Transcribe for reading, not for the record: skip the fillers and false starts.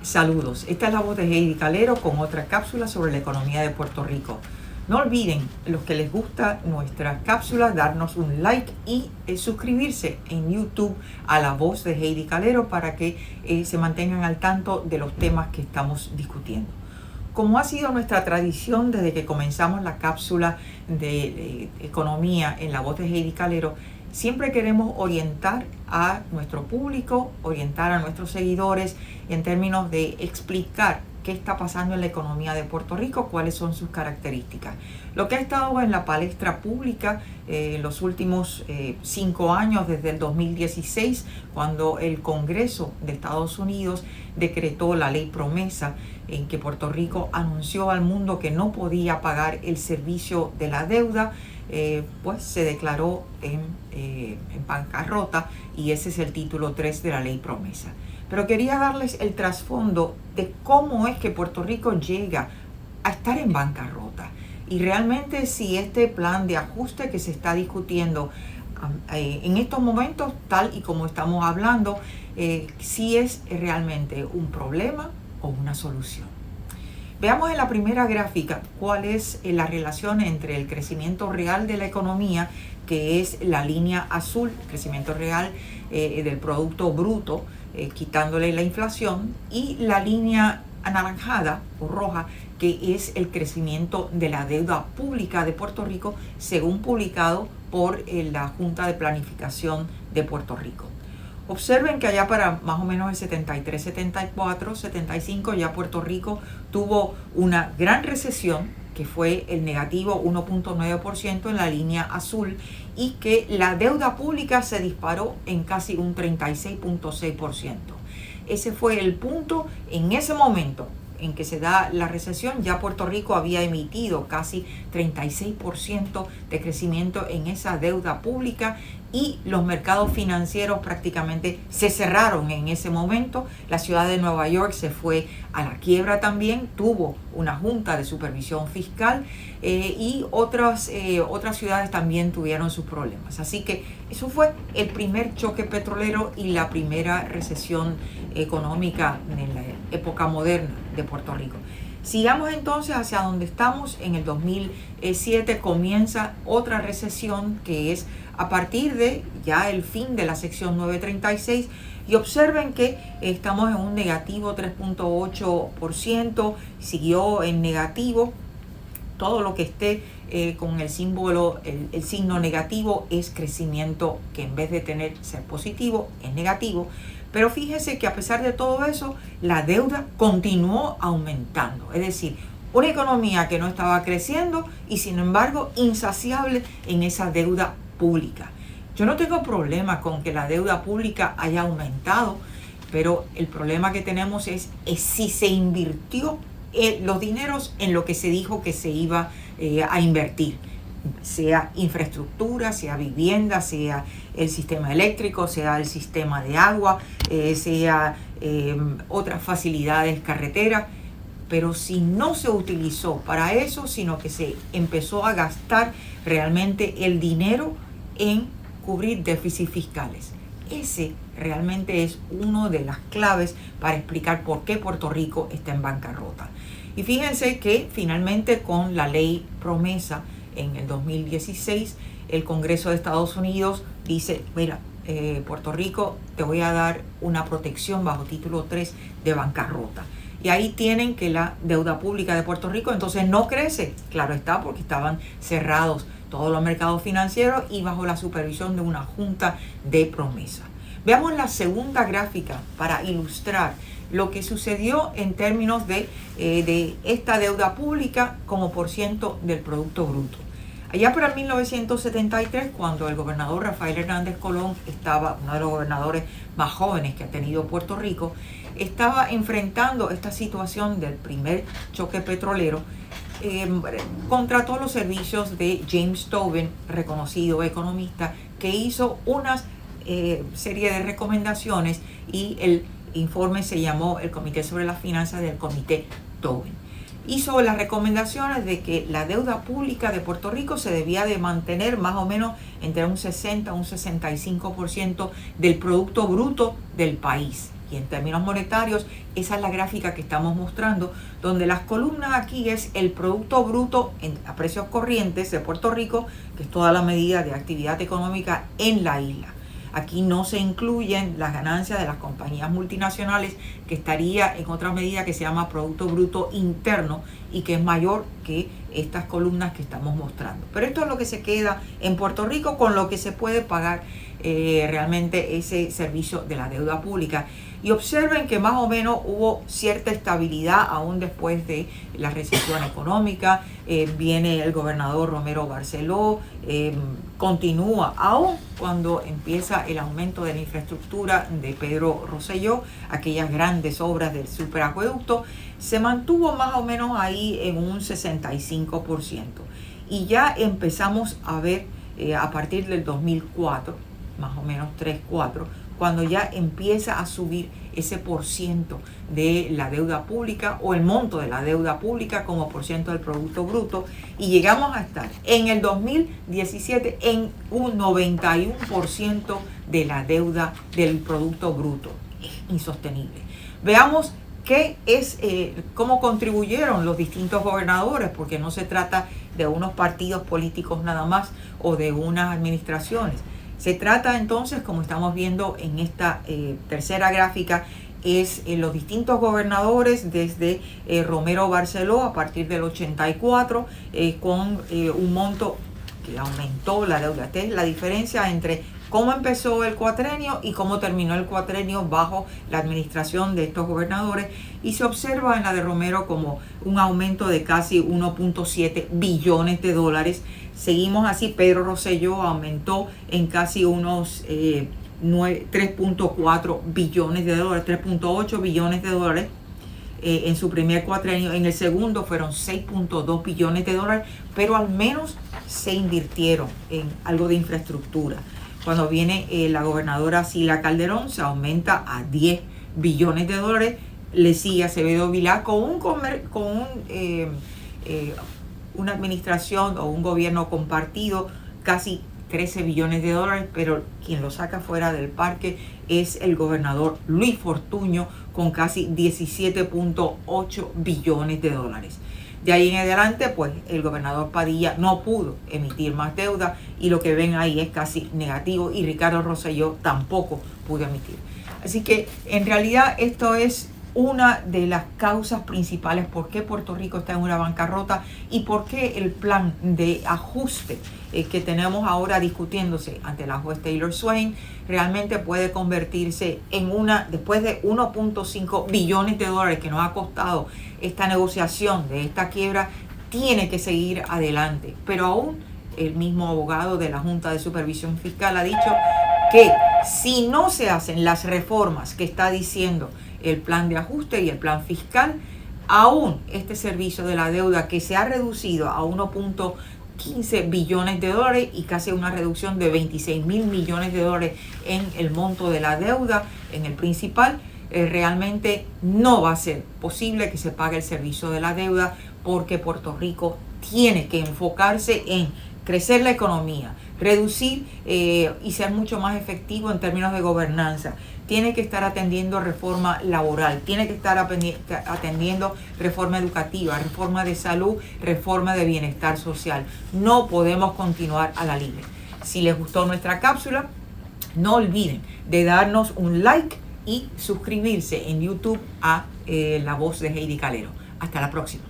Saludos, esta es la voz de Heidi Calero con otra cápsula sobre la economía de Puerto Rico. No olviden, los que les gusta nuestra cápsula, darnos un like y suscribirse en YouTube a la voz de Heidi Calero para que se mantengan al tanto de los temas que estamos discutiendo. Como ha sido nuestra tradición desde que comenzamos la cápsula de economía en la voz de Heidi Calero, siempre queremos orientar a nuestro público, orientar a nuestros seguidores en términos de explicar qué está pasando en la economía de Puerto Rico, cuáles son sus características. Lo que ha estado en la palestra pública en los últimos 5 años, desde el 2016, cuando el Congreso de Estados Unidos decretó la ley promesa, en que Puerto Rico anunció al mundo que no podía pagar el servicio de la deuda, pues se declaró en bancarrota, y ese es el título 3 de la ley promesa. Pero quería darles el trasfondo de cómo es que Puerto Rico llega a estar en bancarrota. Y realmente si este plan de ajuste que se está discutiendo en estos momentos, tal y como estamos hablando, si es realmente un problema o una solución. Veamos en la primera gráfica cuál es la relación entre el crecimiento real de la economía, que es la línea azul, crecimiento real del Producto Bruto, quitándole la inflación, y la línea anaranjada o roja, que es el crecimiento de la deuda pública de Puerto Rico, según publicado por la Junta de Planificación de Puerto Rico. Observen que allá para más o menos el 73, 74, 75 ya Puerto Rico tuvo una gran recesión, que fue el negativo 1.9% en la línea azul, y que la deuda pública se disparó en casi un 36.6%. Ese fue el punto en ese momento en que se da la recesión. Ya Puerto Rico había emitido casi 36% de crecimiento en esa deuda pública, y los mercados financieros prácticamente se cerraron en ese momento. La ciudad de Nueva York se fue a la quiebra también, tuvo una junta de supervisión fiscal, y otras ciudades también tuvieron sus problemas. Así que eso fue el primer choque petrolero y la primera recesión económica en la época moderna de Puerto Rico. Sigamos entonces hacia donde estamos. En el 2007 comienza otra recesión, que es a partir de ya el fin de la sección 936, y observen que estamos en un negativo 3.8%, siguió en negativo. Todo lo que esté con el símbolo, el signo negativo, es crecimiento que en vez de ser positivo, es negativo. Pero fíjese que a pesar de todo eso, la deuda continuó aumentando. Es decir, una economía que no estaba creciendo y sin embargo insaciable en esa deuda pública. Yo no tengo problema con que la deuda pública haya aumentado, pero el problema que tenemos es si se invirtió los dineros en lo que se dijo que se iba a invertir, sea infraestructura, sea vivienda, sea el sistema eléctrico, sea el sistema de agua, sea otras facilidades, carreteras. Pero si no se utilizó para eso, sino que se empezó a gastar realmente el dinero en cubrir déficits fiscales, ese realmente es una de las claves para explicar por qué Puerto Rico está en bancarrota. Y fíjense que finalmente con la ley promesa en el 2016, el Congreso de Estados Unidos dice, mira, Puerto Rico, te voy a dar una protección bajo título 3 de bancarrota. Y ahí tienen que la deuda pública de Puerto Rico entonces no crece, claro está, porque estaban cerrados todos los mercados financieros y bajo la supervisión de una junta de promesa. Veamos la segunda gráfica para ilustrar lo que sucedió en términos de esta deuda pública como por ciento del Producto Bruto. Allá para 1973, cuando el gobernador Rafael Hernández Colón estaba, uno de los gobernadores más jóvenes que ha tenido Puerto Rico, estaba enfrentando esta situación del primer choque petrolero, contrató los servicios de James Tobin, reconocido economista, que hizo una serie de recomendaciones, y el informe se llamó el Comité sobre las Finanzas del Comité Tobin. Hizo las recomendaciones de que la deuda pública de Puerto Rico se debía de mantener más o menos entre un 60 a un 65% del Producto Bruto del país. Y en términos monetarios, esa es la gráfica que estamos mostrando, donde las columnas aquí es el Producto Bruto a precios corrientes de Puerto Rico, que es toda la medida de actividad económica en la isla. Aquí no se incluyen las ganancias de las compañías multinacionales, que estaría en otra medida que se llama Producto Bruto Interno y que es mayor que estas columnas que estamos mostrando. Pero esto es lo que se queda en Puerto Rico con lo que se puede pagar realmente ese servicio de la deuda pública. Y observen que más o menos hubo cierta estabilidad aún después de la recesión económica. Viene el gobernador Romero Barceló, continúa aún cuando empieza el aumento de la infraestructura de Pedro Rosselló, aquellas grandes obras del superacueducto, se mantuvo más o menos ahí en un 65%. Y ya empezamos a ver a partir del 2004, más o menos 3-4, cuando ya empieza a subir ese % de la deuda pública o el monto de la deuda pública como % del Producto Bruto, y llegamos a estar en el 2017 en un 91% de la deuda del Producto Bruto. Es insostenible. Veamos cómo contribuyeron los distintos gobernadores, porque no se trata de unos partidos políticos nada más o de unas administraciones. Se trata entonces, como estamos viendo en esta tercera gráfica, es los distintos gobernadores desde Romero Barceló a partir del 84 con un monto que aumentó la deuda. Esta es la diferencia entre cómo empezó el cuatrenio y cómo terminó el cuatrenio bajo la administración de estos gobernadores, y se observa en la de Romero como un aumento de casi 1.7 billones de dólares. Seguimos así, Pedro Rosselló aumentó en casi unos 3.4 billones de dólares, 3.8 billones de dólares en su primer cuatrenio. En el segundo fueron 6.2 billones de dólares, pero al menos se invirtieron en algo de infraestructura. Cuando viene la gobernadora Sila Calderón, se aumenta a 10 billones de dólares. Le sigue Acevedo Vilá con una administración o un gobierno compartido, casi 13 billones de dólares, pero quien lo saca fuera del parque es el gobernador Luis Fortuño con casi 17.8 billones de dólares. De ahí en adelante, pues el gobernador Padilla no pudo emitir más deuda y lo que ven ahí es casi negativo, y Ricardo Rosselló tampoco pudo emitir. Así que en realidad esto es una de las causas principales por qué Puerto Rico está en una bancarrota y por qué el plan de ajuste que tenemos ahora discutiéndose ante la juez Taylor Swain realmente puede convertirse en después de 1.5 billones de dólares que nos ha costado esta negociación de esta quiebra, tiene que seguir adelante. Pero aún el mismo abogado de la Junta de Supervisión Fiscal ha dicho que si no se hacen las reformas que está diciendo el plan de ajuste y el plan fiscal, aún este servicio de la deuda, que se ha reducido a 1.15 billones de dólares y casi una reducción de 26 mil millones de dólares en el monto de la deuda, en el principal, realmente no va a ser posible que se pague el servicio de la deuda, porque Puerto Rico tiene que enfocarse en crecer la economía, reducir y ser mucho más efectivo en términos de gobernanza. Tiene que estar atendiendo reforma laboral, tiene que estar atendiendo reforma educativa, reforma de salud, reforma de bienestar social. No podemos continuar a la libre. Si les gustó nuestra cápsula, no olviden de darnos un like y suscribirse en YouTube a La Voz de Heidi Calero. Hasta la próxima.